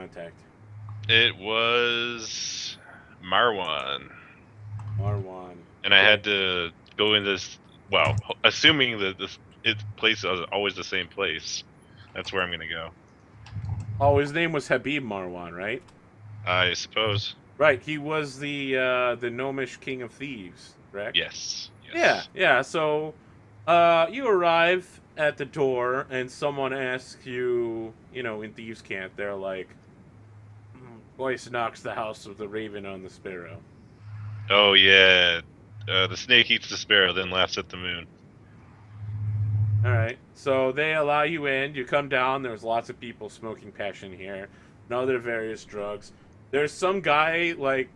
contact? It was Marwan. Marwan. And I had to go in this, well, assuming that this place is always the same place. That's where I'm going to go. Oh, his name was Habib Marwan, right? I suppose. Right, he was the gnomish king of thieves, correct? Yes. Yeah. So, you arrive at the door, and someone asks you, in thieves' camp, they're like, "Voice knocks the house of the raven on the sparrow." Oh, yeah. The snake eats the sparrow, then laughs at the moon. All right. So they allow you in. You come down. There's lots of people smoking passion here, and other various drugs. There's some guy like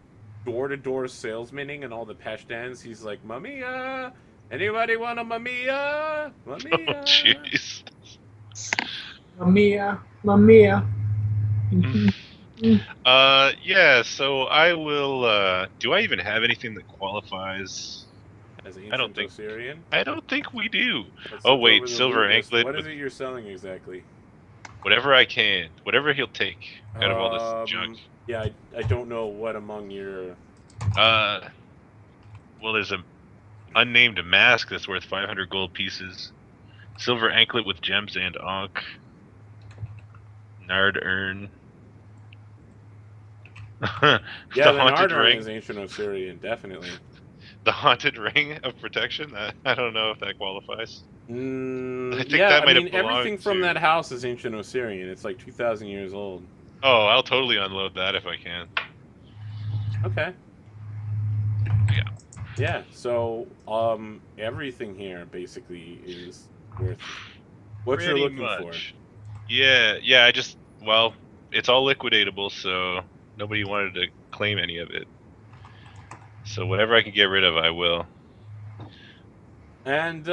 door-to-door salesmaning in all the peshdens. He's like, "Mamia, anybody want a mamia? Oh, Mamia." jeez. Mamia. Yeah, so I will, do I even have anything that qualifies? As I don't ancient think- Osirian. I don't think we do. Let's Oh, look wait, over the silver loot list. anklet What is with- it you're selling exactly? Whatever I can. Whatever he'll take out of all this junk. Yeah, I don't know what among your. Well, there's a unnamed mask that's worth 500 gold pieces. Silver anklet with gems and ankh. Nard urn. Yeah, the haunted Nardurn ring. is ancient Osirian, definitely. The haunted ring of protection. I don't know if that qualifies. I think Yeah, that I might have mean, everything belonged from to- that house is ancient Osirian. It's like 2,000 years old. Oh, I'll totally unload that if I can. Okay. Yeah. Yeah. So, everything here basically is worth what you're Pretty looking much. Yeah. Well, it's all liquidatable, so nobody wanted to claim any of it. So whatever I can get rid of, I will. for. And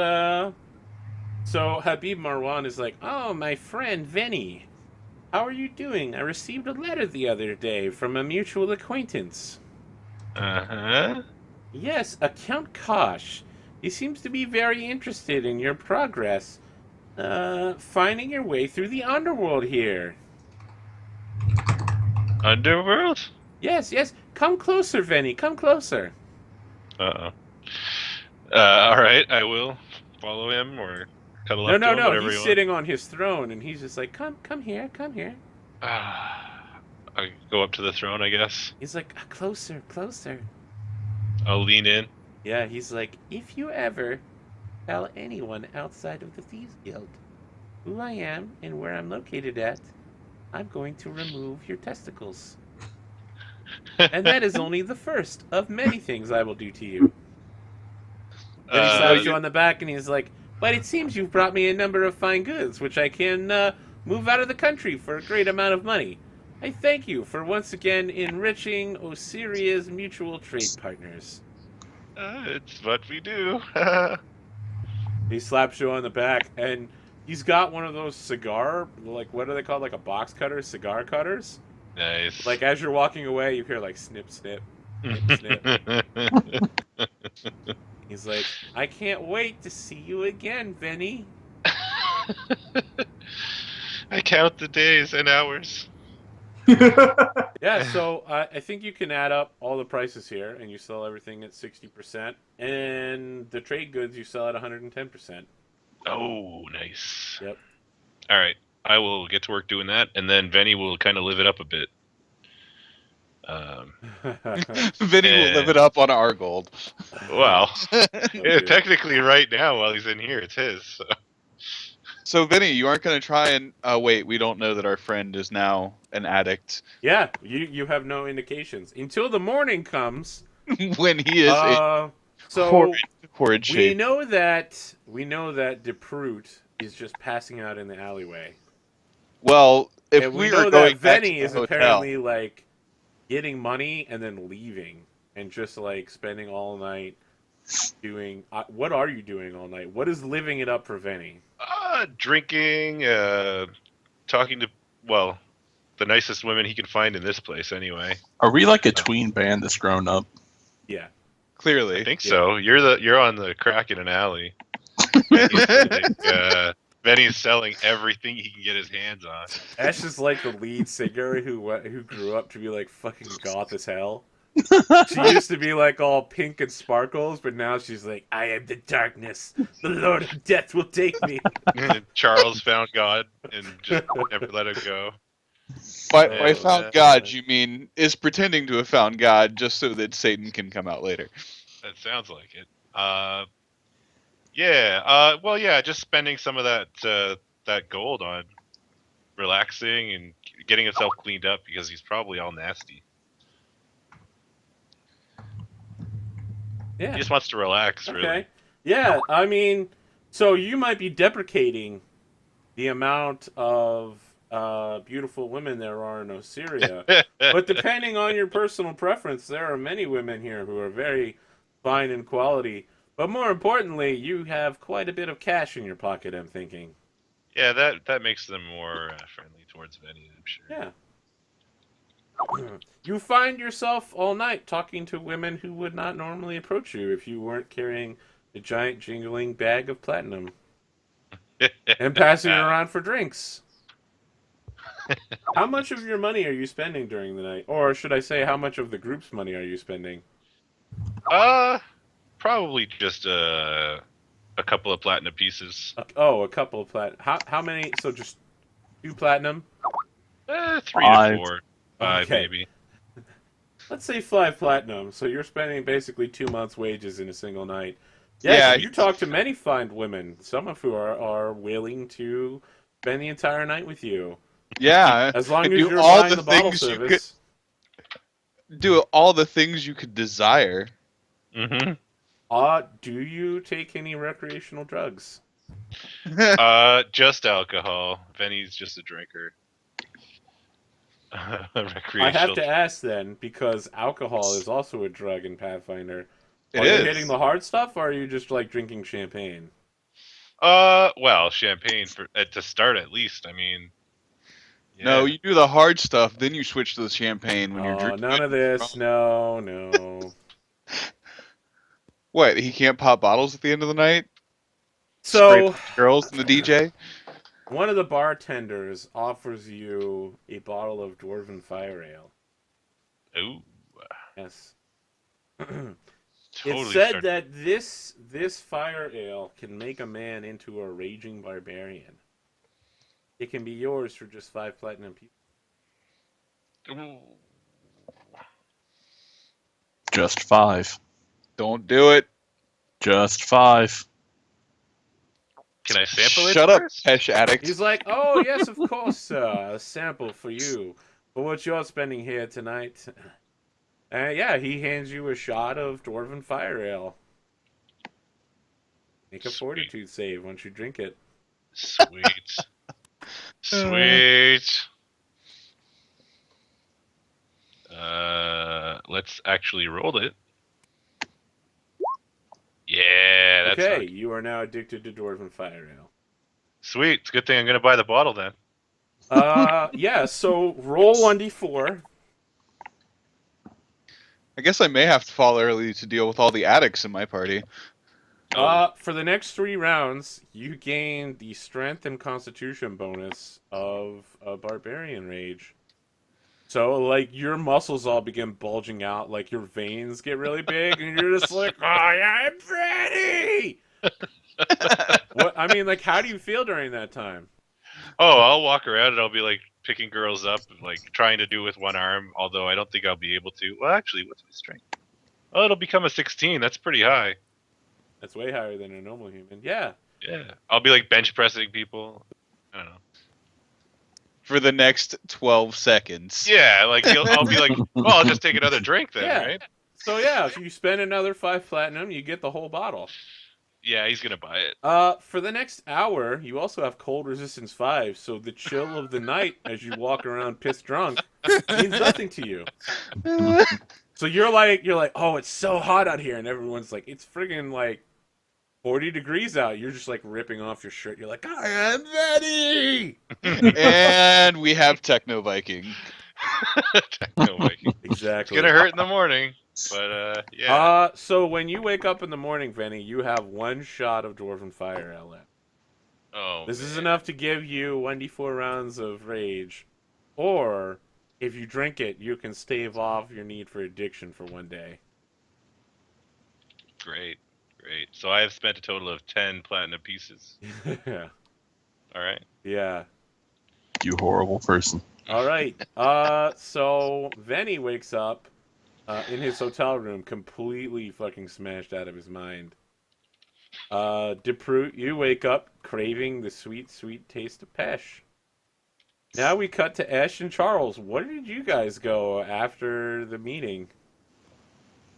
so Habib Marwan is like, "Oh, my friend Veni, how are you doing? I received a letter the other day from a mutual acquaintance." Uh-huh. Yes, a Count Kosh. He seems to be very interested in your progress, finding your way through the underworld here. Underworld? Yes. Come closer, Venny. Come closer. Uh-oh. Alright, I will follow him or cuddle up to him, No. whatever He's you want. sitting on his throne, and he's just like, come here. I go up to the throne, I guess. He's like, closer. I'll lean in. Yeah, he's like, if you ever tell anyone outside of the Thieves Guild who I am and where I'm located at, I'm going to remove your testicles. And that is only the first of many things I will do to you. Then he slaps you on the back and he's like, but it seems you've brought me a number of fine goods, which I can move out of the country for a great amount of money. I thank you for once again enriching Osiria's mutual trade partners. It's what we do. He slaps you on the back, and he's got one of those cigar, like, what are they called? Like a box cutter? Cigar cutters? Nice. Like, as you're walking away, you hear, like, snip, snip. snip. He's like, I can't wait to see you again, Benny. I count the days and hours. Yeah, so I think you can add up all the prices here, and you sell everything at 60%, and the trade goods you sell at 110%. Oh, nice. Yep. All right, I will get to work doing that, and then Venny will kind of live it up a bit. Vinny will live it up on our gold. Well, Okay. technically, right now while he's in here, it's his. So. So, Vinny, you aren't going to try and... wait, we don't know that our friend is now an addict. Yeah, you have no indications. Until the morning comes. When he is in so horrid we shape. know that DeProot is just passing out in the alleyway. Well, if And we know are going that back Venny to is the hotel, apparently like getting money and then leaving and just like spending all night doing. What are you doing all night? What is living it up for Venny? Drinking, talking to, well, the nicest women he can find in this place, anyway. Are we like a tween band that's grown up? Yeah. clearly. I think so. You're on the crack in an alley. He's like, Benny's selling everything he can get his hands on. Ash is like the lead singer who grew up to be like fucking goth as hell. She used to be like all pink and sparkles, but now she's like, I am the darkness. The Lord of Death will take me. Charles found God and just never let him go. By Oh, found man. God, you mean is pretending to have found God just so that Satan can come out later. That sounds like it. Well, yeah, just spending some of that gold on relaxing and getting himself cleaned up because he's probably all nasty. Yeah. He just wants to relax, Okay. really. Yeah, I mean, so you might be deprecating the amount of beautiful women there are in Osiria. But depending on your personal preference, there are many women here who are very fine in quality. But more importantly, you have quite a bit of cash in your pocket, I'm thinking. Yeah, that makes them more friendly towards Benny, I'm sure. Yeah. You find yourself all night talking to women who would not normally approach you if you weren't carrying a giant jingling bag of platinum and passing it around for drinks. How much of your money are you spending during the night? Or should I say, how much of the group's money are you spending? Probably just a couple of platinum pieces. A couple of platinum. How many? So just 2 platinum? 3 5. to 4, 5 Okay. maybe. Let's say 5 platinum. So you're spending basically 2 months' wages in a single night. Yeah, Yes, you talk to many fine women, some of who are willing to spend the entire night with you. Yeah, As long and as do you're all buying the the bottle things you service. do all the things you could desire. Mm-hmm. Do you take any recreational drugs? Just alcohol. Benny's just a drinker. Recreational. I have to ask then, because alcohol is also a drug in Pathfinder. It Are you is. hitting the hard stuff, or are you just like drinking champagne? Well, champagne to start at least. I mean, yeah. No, you do the hard stuff, then you switch to the champagne when you're Oh, drinking. none of this. No. What? He can't pop bottles at the end of the night? Spray So, girls and the DJ? one of the bartenders offers you a bottle of Dwarven Fire Ale. Ooh, Yes. totally. It's said start- that this fire ale can make a man into a raging barbarian. It can be yours for just 5 platinum pieces. Ooh. Just 5. Don't do it. Just 5. Can I sample it? Shut up, first? Pesh Addict. He's like, oh, yes, of course, a sample for you. For what you're spending here tonight. Yeah, he hands you a shot of Dwarven Fire Ale. Make a Sweet. fortitude save once you drink it. Sweet. Sweet. Let's actually roll it. Yeah, that's Okay, not- you are now addicted to Dwarven Fire Ale. sweet. It's a good thing I'm gonna buy the bottle then. Yeah, so roll 1d4. I guess I may have to fall early to deal with all the addicts in my party. For the next 3 rounds, you gain the strength and constitution bonus of a barbarian rage. So, like, your muscles all begin bulging out, like your veins get really big, and you're just like, I am ready! What? I mean, like, how do you feel during that time? Oh, I'll walk around and I'll be like picking girls up, like trying to do with one arm. Although I don't think I'll be able to. Well, actually, what's my strength? Oh, it'll become a 16. That's pretty high. That's way higher than a normal human. Yeah. Yeah, I'll be like bench pressing people. I don't know. For the next 12 seconds. Yeah, like I'll be like, well, I'll just take another drink then, Yeah. right? So, yeah, if you spend another 5 platinum, you get the whole bottle. Yeah, he's gonna buy it. For the next hour, you also have cold resistance 5, so the chill of the night as you walk around pissed drunk means nothing to you. So you're like, oh, it's so hot out here, and everyone's like, it's friggin' like 40 degrees out. You're just like ripping off your shirt. You're like, I am ready. And we have Techno Viking. Techno Viking. Exactly. It's gonna hurt in the morning, but yeah. So when you wake up in the morning, Venny, you have 1 shot of Dwarven Fire Ale left. Oh, This is man. enough to give you 1d4 rounds of rage. Or, if you drink it, you can stave off your need for addiction for 1 day. Great. So I have spent a total of 10 platinum pieces. Yeah. All right. Yeah. You horrible person. All right. So Venny wakes up in his hotel room, completely fucking smashed out of his mind. Deproot, you wake up craving the sweet, sweet taste of Pesh. Now we cut to Ash and Charles. Where did you guys go after the meeting?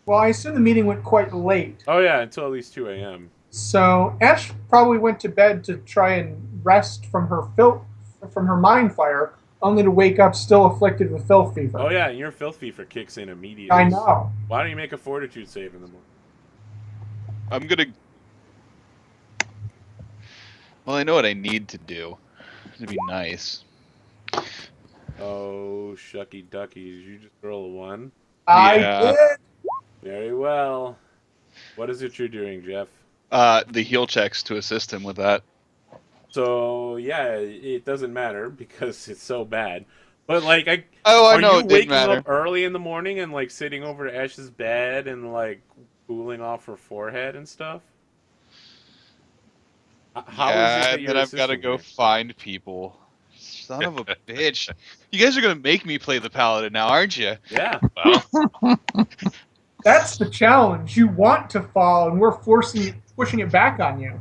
Well, I assume the meeting went quite late. Oh yeah, until at least 2 a.m. So Ash probably went to bed to try and rest from her mind fire, only to wake up still afflicted with filth fever. Oh yeah, and your filth fever kicks in immediately. I know. Why don't you make a fortitude save in the morning? I'm gonna. Well, I know what I need to do. To be nice. Oh, shucky duckies. You just roll a 1? I Yeah. did. Very well. What is it you're doing, Jeff? The heal checks to assist him with that. So, yeah, it doesn't matter because it's so bad. But, like, Oh, I are know you it didn't waking matter. up early in the morning and, like, sitting over Ash's bed and, like, cooling off her forehead and stuff? How is it Yeah, that and you're then I've got to assisting go her? find people. Son of a bitch! You guys are gonna make me play the paladin now, aren't you? Yeah. Well, That's the challenge. You want to fall, and we're pushing it back on you.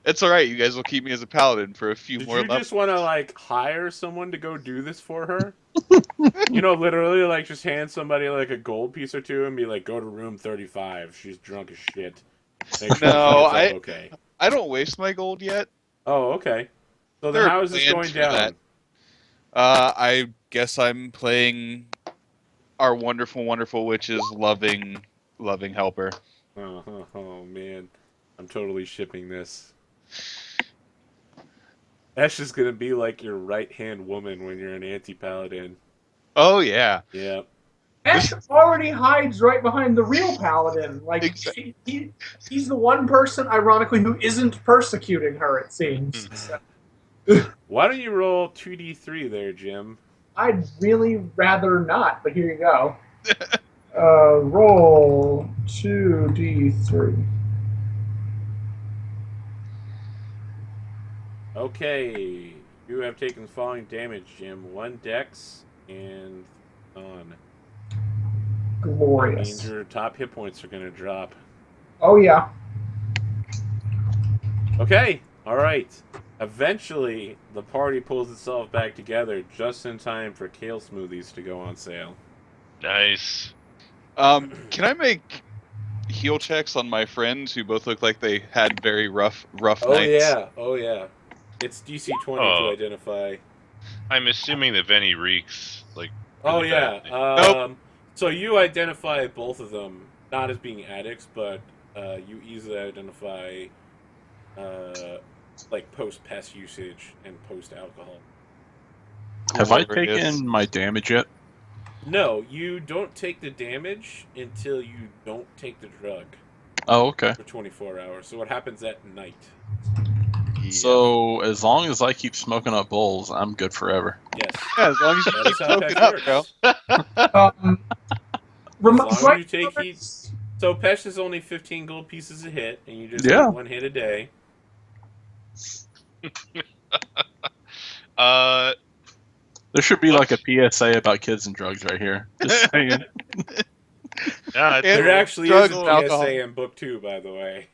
It's all right. You guys will keep me as a paladin for a few Did more you levels. just want to, like, hire someone to go do this for her? You know, literally, like, just hand somebody, like, a gold piece or two and be like, go to room 35. She's drunk as shit. Make sure No, she gets up okay. I don't waste my gold yet. Oh, okay. So then There are how is this plans going for down? that. I guess I'm playing our wonderful, wonderful witch's loving helper. Oh, man. I'm totally shipping this. Ash is gonna be like your right-hand woman when you're an anti-paladin. Oh yeah. Yep. Ash already hides right behind the real paladin. Like Exactly. he's the one person, ironically, who isn't persecuting her. It seems. So Why don't you roll 2d3 there, Jim? I'd really rather not, but here you go. Roll 2d3. Okay. You have taken the following damage, Jim. 1 dex and on. That means Glorious. your top hit points are gonna drop. Oh yeah. Okay, alright. Eventually, the party pulls itself back together just in time for kale smoothies to go on sale. nice. Can I make heal checks on my friends who both look like they had very rough nights? Oh yeah. It's DC 20 to Oh. identify. I'm assuming that Venny reeks like. Oh really yeah. bad. So you identify both of them not as being addicts, but you easily identify like post pest usage and post alcohol. Have I Glorious. taken my damage yet? No, you don't take the damage until you don't take the drug Oh, okay. for 24 hours. So what happens at night? Yeah. So as long as I keep smoking up bowls, I'm good forever. Yes. Yeah, as long as you That keep is how smoking Pesh up, bro. works. Um, As long as right you take now, heat. So Pesh is only 15 gold pieces a hit, and you just Yeah. get 1 hit a day. Uh, There should be What? like a PSA about kids and drugs right here. Just saying. yeah, And it's, There actually drugs is and a alcohol. PSA in book 2, by the way.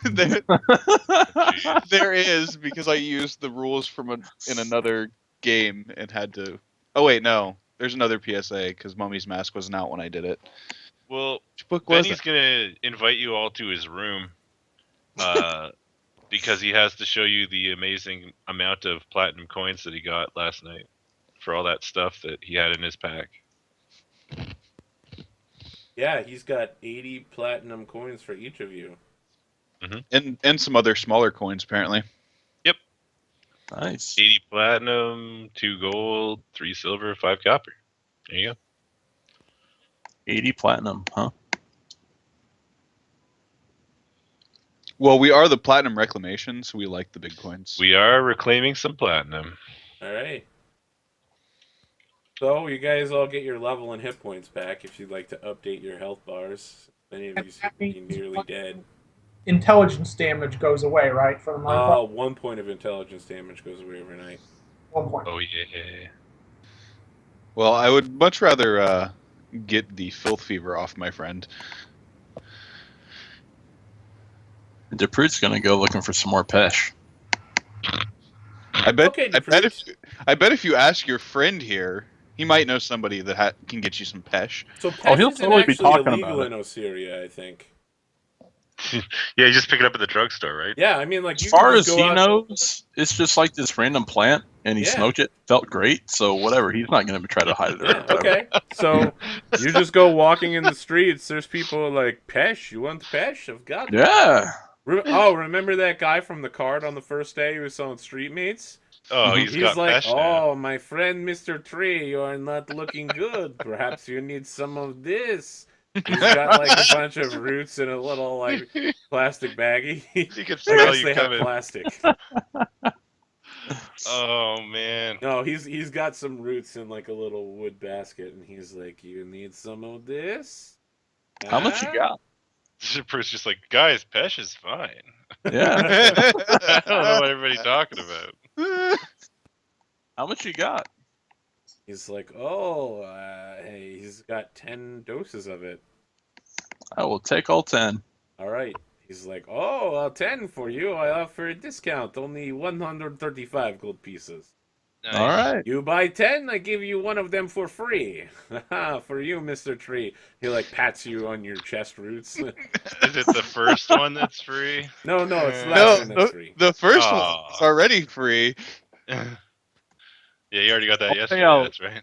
there, Jeez. there is, because I used the rules from in another game and had to. Oh wait, no. There's another PSA because Mummy's Mask wasn't out when I did it. Well, Which book was Benny's it? gonna invite you all to his room, because he has to show you the amazing amount of platinum coins that he got last night for all that stuff that he had in his pack. Yeah, he's got 80 platinum coins for each of you. And some other smaller coins apparently. Nice. 80 platinum, 2 gold, 3 silver, 5 copper. There you go. 80 platinum, huh? Well, we are the platinum reclamation, so we like the big coins. We are reclaiming some platinum. All right. So you guys all get your level and hit points back if you'd like to update your health bars. Many of you seem to be nearly dead. Intelligence damage goes away, right? For the month. 1 point of intelligence damage goes away overnight. 1 point. Oh yeah. Well, I would much rather get the filth fever off, my friend. DePrude's gonna go looking for some more pesh. I bet. Okay, I bet if you ask your friend here, he might know somebody that can get you some pesh. So pesh he'll isn't totally be actually talking illegal about in Osyria, I think. Yeah, you just pick it up at the drugstore, right? Yeah, I mean, like, As you far can as just go he out. knows, it's just like this random plant, and he Yeah. smoked it, felt great. So whatever, he's not gonna try to hide it. Or Yeah, whatever. okay. So you just go walking in the streets. There's people like, Pesh, you want Pesh? I've got it. Yeah. Remember that guy from the card on the first day who was selling street meats? Oh, Mhm. he's got like, pesh now. oh, my friend Mr. Tree, you are not looking good. Perhaps you need some of this. He's got like a bunch of roots in a little like plastic baggie. He can I smell guess you they have coming. plastic. Oh man. No, he's got some roots in like a little wood basket, and he's like, "You need some of this? How much you got? Bruce just like, guys, pesh is fine. Yeah. I don't know what everybody's talking about. How much you got? He's like, "Oh, hey, he's got 10 doses of it. I will take all 10. All right." He's like, "Oh, 10 for you. I offer a discount, only 135 gold pieces. Nice. All right. You buy 10, I give you one of them for free. For you, Mr. Tree." He like pats you on your chest roots. Is it the first one that's free? No, it's the No, last one that's free. the first Aw. one's already free. Yeah, you already got that I'll yesterday. pay out. That's right.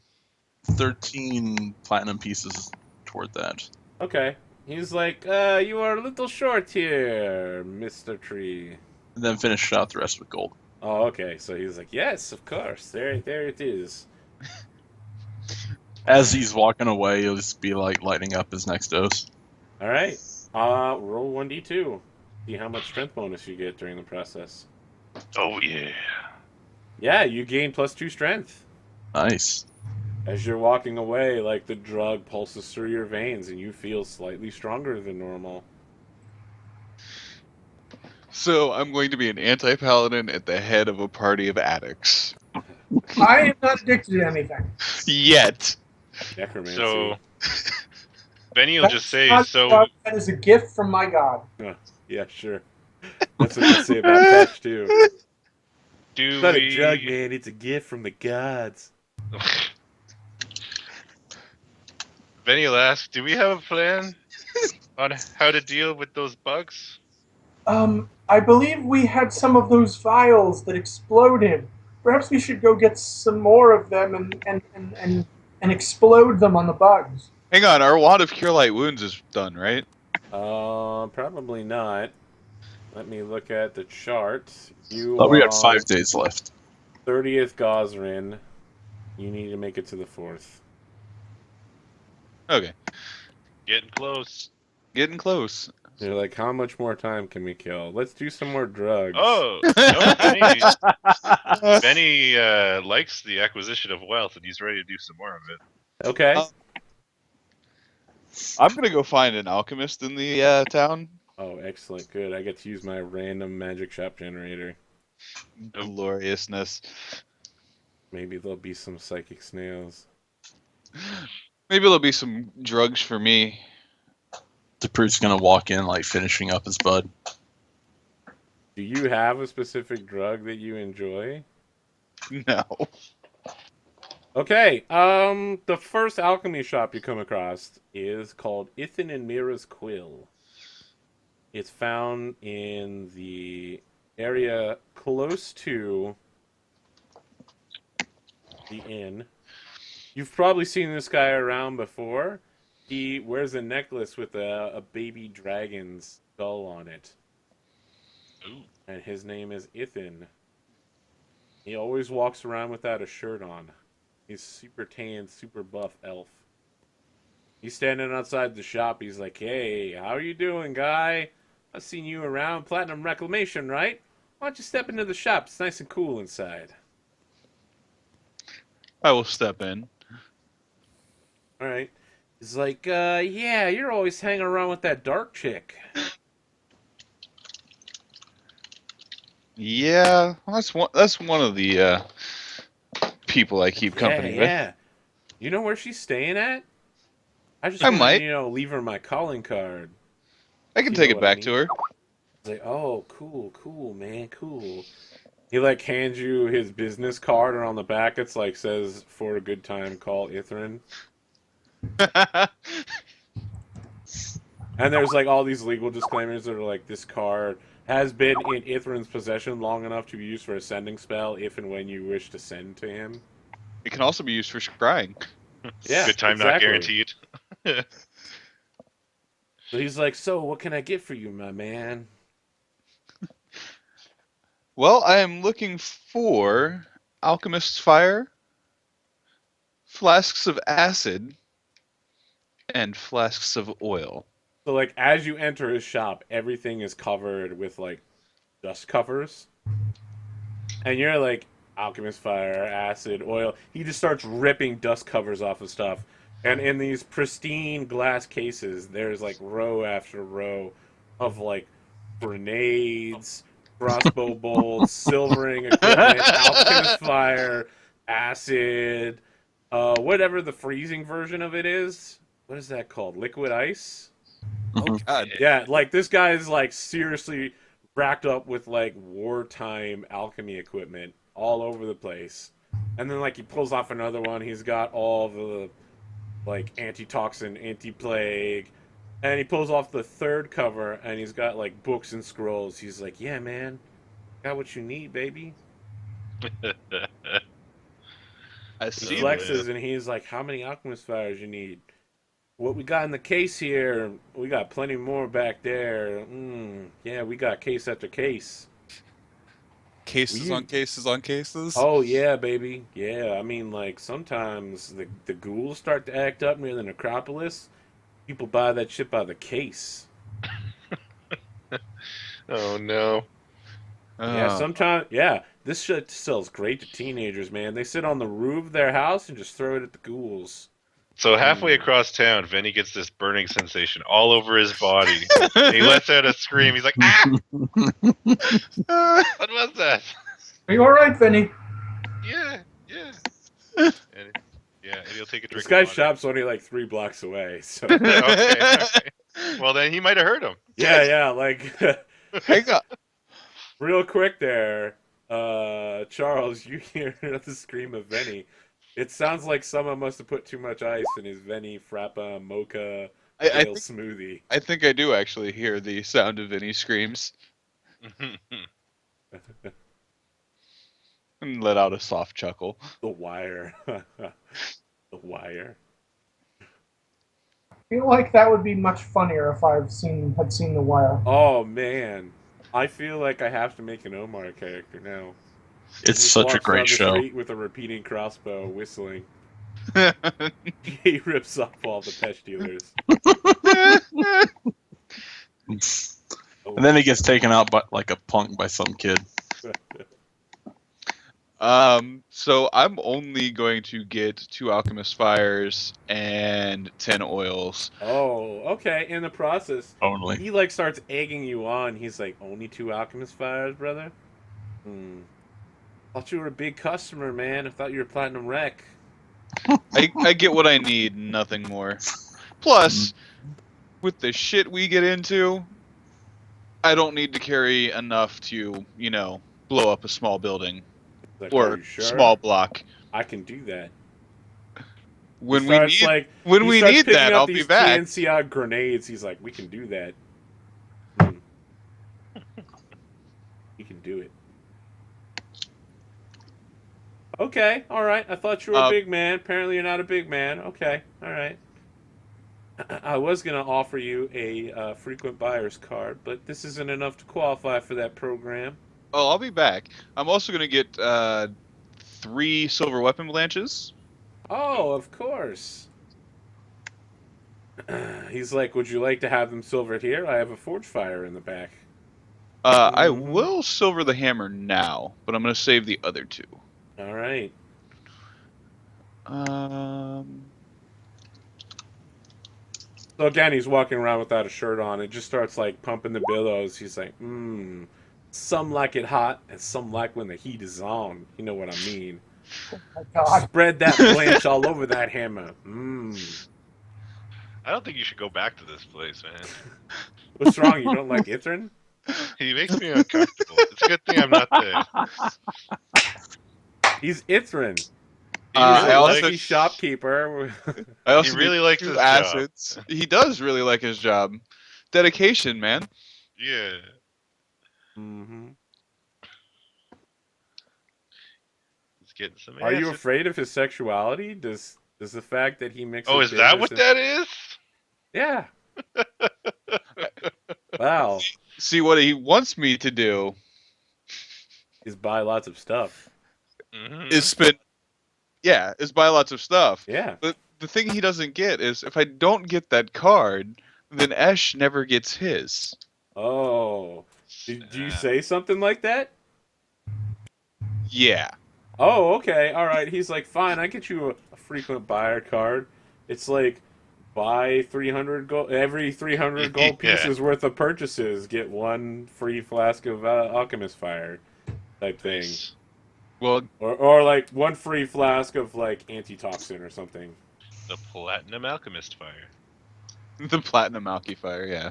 13 platinum pieces toward that. Okay. He's like, you are a little short here, Mr. Tree. And then finish out the rest with gold. Oh, okay. So he's like, yes, of course. There it is. As he's walking away, he'll just be like lighting up his next dose. All right. Roll 1d2. See how much strength bonus you get during the process. Oh yeah. Yeah, you gain +2 strength. Nice. As you're walking away, like the drug pulses through your veins and you feel slightly stronger than normal. So I'm going to be an anti-paladin at the head of a party of addicts. I am not addicted to anything. Yet. Necromancy. So Benny will just say, Not so God, that is a gift from my God. Yeah, sure. That's what they say about Pesh, too. do It's not we... a drug, man. It's a gift from the gods. Benny will ask, do we have a plan on how to deal with those bugs? I believe we had some of those vials that exploded. Perhaps we should go get some more of them and explode them on the bugs. Hang on, our wand of cure light wounds is done, right? Probably not. Let me look at the chart. You Thought we are had 5 days left. 30th Gosrin. You need to make it to the 4th. Okay. Getting close. Getting close. They're like, how much more time can we kill? Let's do some more drugs. Oh, no, Benny likes the acquisition of wealth, and he's ready to do some more of it. Okay. I'm going to go find an alchemist in the town. Oh, excellent. Good. I get to use my random magic shop generator. Gloriousness. Maybe there'll be some psychic snails. Maybe there'll be some drugs for me. DePrude's gonna walk in like finishing up his bud. Do you have a specific drug that you enjoy? No. Okay. The first alchemy shop you come across is called Ithin and Mira's Quill. It's found in the area close to the inn. You've probably seen this guy around before. He wears a necklace with a baby dragon's skull on it. Ooh. And his name is Ithin. He always walks around without a shirt on. He's super tan, super buff elf. He's standing outside the shop. He's like, hey, how you doing, guy? I've seen you around Platinum Reclamation, right? Why don't you step into the shop? It's nice and cool inside. I will step in. All right. He's like, yeah, you're always hanging around with that dark chick. Yeah, that's one of the people I keep company with. Yeah. You know where she's staying at? I just I wanted might. to, leave her my calling card. I can You take know it what I back mean? to her. He's like, oh, cool, man, cool. He like hands you his business card, and on the back it's like says, "For a good time, call Ithrin." And there's like all these legal disclaimers that are like, this card has been in Ithrin's possession long enough to be used for a sending spell if and when you wish to send to him. It can also be used for scrying. Yeah, Good time exactly. not guaranteed. So he's like, so what can I get for you, my man? Well, I am looking for alchemist's fire, flasks of acid, and flasks of oil. So like as you enter his shop, everything is covered with like dust covers. And you're like, alchemist fire, acid, oil. He just starts ripping dust covers off of stuff. And in these pristine glass cases, there's like row after row of like grenades, crossbow bolts, silvering equipment, alchemist fire, acid, whatever the freezing version of it is. What is that called? Liquid ice? Oh God! Yeah, like this guy is like seriously racked up with like wartime alchemy equipment all over the place. And then like he pulls off another one. He's got all the like antitoxin, anti-plague, and he pulls off the third cover and he's got like books and scrolls. He's like, "Yeah, man, got what you need, baby." I He see. flexes and he's like, "How many alchemist fires you need?" What we got in the case here, we got plenty more back there. Yeah, we got case after case. Cases You- on cases on cases. Oh yeah, baby. Yeah, I mean, like sometimes the ghouls start to act up near the necropolis. People buy that shit by the case. Oh no. Yeah, Oh. sometimes. Yeah, this shit sells great to teenagers, man. They sit on the roof of their house and just throw it at the ghouls. So halfway across town, Vinny gets this burning sensation all over his body. He lets out a scream. He's like, "Ah! What was that?" Are you all right, Vinny? Yeah. And he'll take a drink. This guy's of water. shop's only like 3 blocks away, so. Okay. Well, then he might have heard him. Yeah, like Hang on. real quick there, Charles, you hear the scream of Venny. It sounds like someone must have put too much ice in his Venny Frappa Mocha I Ale think, smoothie. I think I do actually hear the sound of any screams and let out a soft chuckle. The Wire. The Wire. I feel like that would be much funnier if had seen The Wire. Oh man, I feel like I have to make an Omar character now. It's He such a walks down great the show. street with a repeating crossbow, whistling. He rips off all the pet dealers. And then he gets taken out by like a punk by some kid. So I'm only going to get 2 alchemist fires and 10 oils. Oh, okay. In the process, Only. he like starts egging you on. He's like, "Only 2 alchemist fires, brother." Thought you were a big customer, man. I thought you were Platinum Rec. I get what I need, nothing more. Plus, with the shit we get into, I don't need to carry enough to, blow up a small building Like, are or you sure? small block. I can do that. When He we starts, need like, when he we starts need picking that, up I'll these be back. TNCR grenades. He's like, "We can do that. We can do it." Okay, all right. I thought you were a big man. Apparently, you're not a big man. Okay, all right. I was gonna offer you a frequent buyer's card, but this isn't enough to qualify for that program. Oh, I'll be back. I'm also gonna get 3 silver weapon blanches. Oh, of course. He's like, would you like to have them silvered here? I have a forge fire in the back. I Mhm. will silver the hammer now, but I'm gonna save the other two. All right. So again, he's walking around without a shirt on. It just starts like pumping the billows. He's like, some like it hot, and some like when the heat is on. You know what I mean? Oh my God. Spread that blanch all over that hammer. I don't think you should go back to this place, man. What's wrong? You don't like Ithrin? He makes me uncomfortable. It's a good thing I'm not there. He's Ithrin. He He's I a also- lucky shopkeeper. I also really need likes 2 his job. acids. He does really like his job. Dedication, man. Yeah. Mm-hmm. He's getting some Are you acid. afraid of his sexuality? Does the fact that he mixes? Oh, is that what business that is? Yeah. Wow. See what he wants me to do Is buy lots of stuff. Mhm. is buy lots of stuff. Yeah. But the thing he doesn't get is if I don't get that card, then Esh never gets his. Oh. Do you say something like that? Yeah. Oh, okay. All right. He's like, fine. I get you a frequent buyer card. It's like buy 300 gold. Every 300 gold Yeah. pieces worth of purchases, get 1 free flask of alchemist fire, type thing. Nice. Well, Or like 1 free flask of like antitoxin or something. The Platinum Alchemist Fire. the Platinum Alky Fire, yeah.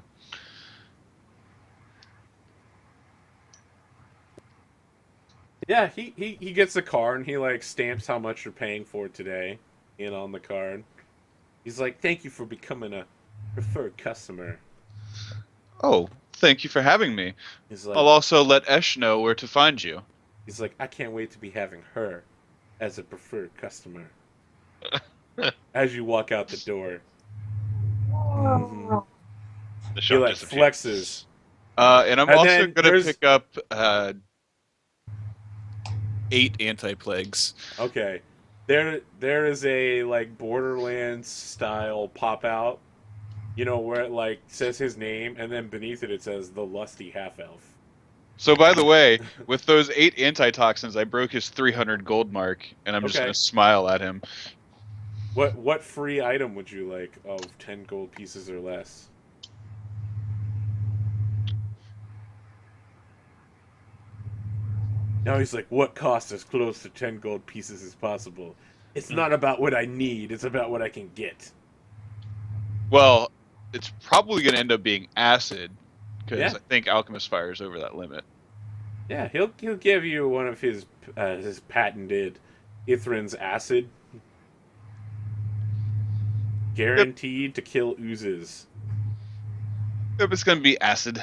Yeah, he gets the card and he like stamps how much you're paying for today in on the card. He's like, thank you for becoming a preferred customer. Oh, thank you for having me. He's like, I'll also let Esh know where to find you. he's like, I can't wait to be having her as a preferred customer. As you walk out the door, Oh. The he shop like disappears. flexes. And I'm And also then gonna there's- pick up 8 anti-plagues. Okay, there is a like Borderlands style pop out. You know where it like says his name and then beneath it says the lusty half elf. So by the way, with those 8 antitoxins, I broke his 300 gold mark, and I'm just Okay. gonna smile at him. What free item would you like of 10 gold pieces or less? Now he's like, what cost as close to 10 gold pieces as possible? It's not about what I need, it's about what I can get. Well, it's probably gonna end up being acid, because Yeah. I think Alchemist Fire is over that limit. Yeah, he'll give you one of his patented Ithrin's acid. Guaranteed to kill oozes. Yep, it's gonna be acid.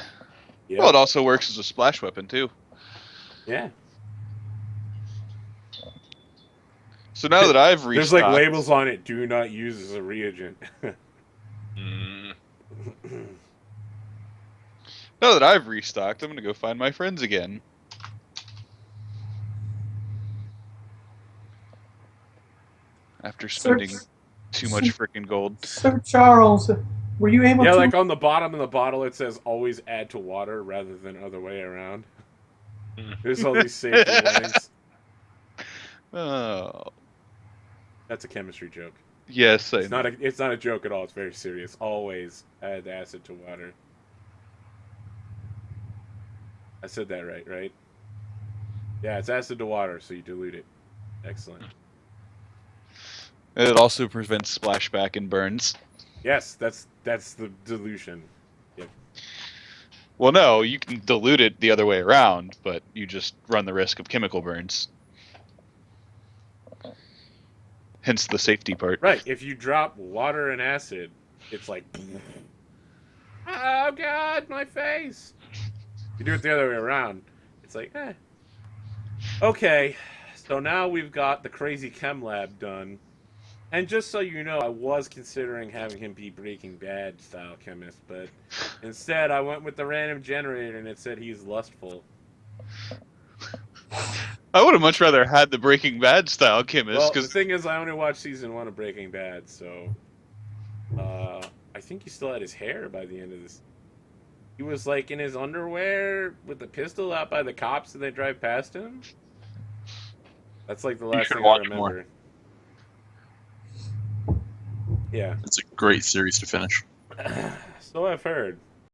Yep. Well, it also works as a splash weapon too. Yeah. So now that I've There's restocked, like labels on it, do not use as a reagent. Mm. now that I've restocked, I'm gonna go find my friends again. After spending too much freaking gold. So Charles, were you able Yeah, to? like on the bottom of the bottle it says always add to water rather than other way around. There's all these safety warnings. Oh, That's a chemistry joke. yes, I It's not a joke at all. It's very serious. Always add acid to water. I said that right? Yeah, it's acid to water, so you dilute it. Excellent. It also prevents splashback and burns. Yes, that's the dilution. Well, no, you can dilute it the other way around, but you just run the risk of chemical burns. Hence the safety part. Right. If you drop water and acid, it's like, oh god, my face. You do it the other way around, it's like, eh. Okay, so now we've got the crazy chem lab done. And just so you know, I was considering having him be Breaking Bad style chemist, but instead I went with the random generator and it said he's lustful. I would have much rather had the Breaking Bad style chemist, Well, the because thing is, I only watched season 1 of Breaking Bad, so I think he still had his hair by the end of this. He was like in his underwear with the pistol out by the cops and they drive past him. That's like the last should thing I watch remember. Yeah. It's a great series to finish. So I've heard.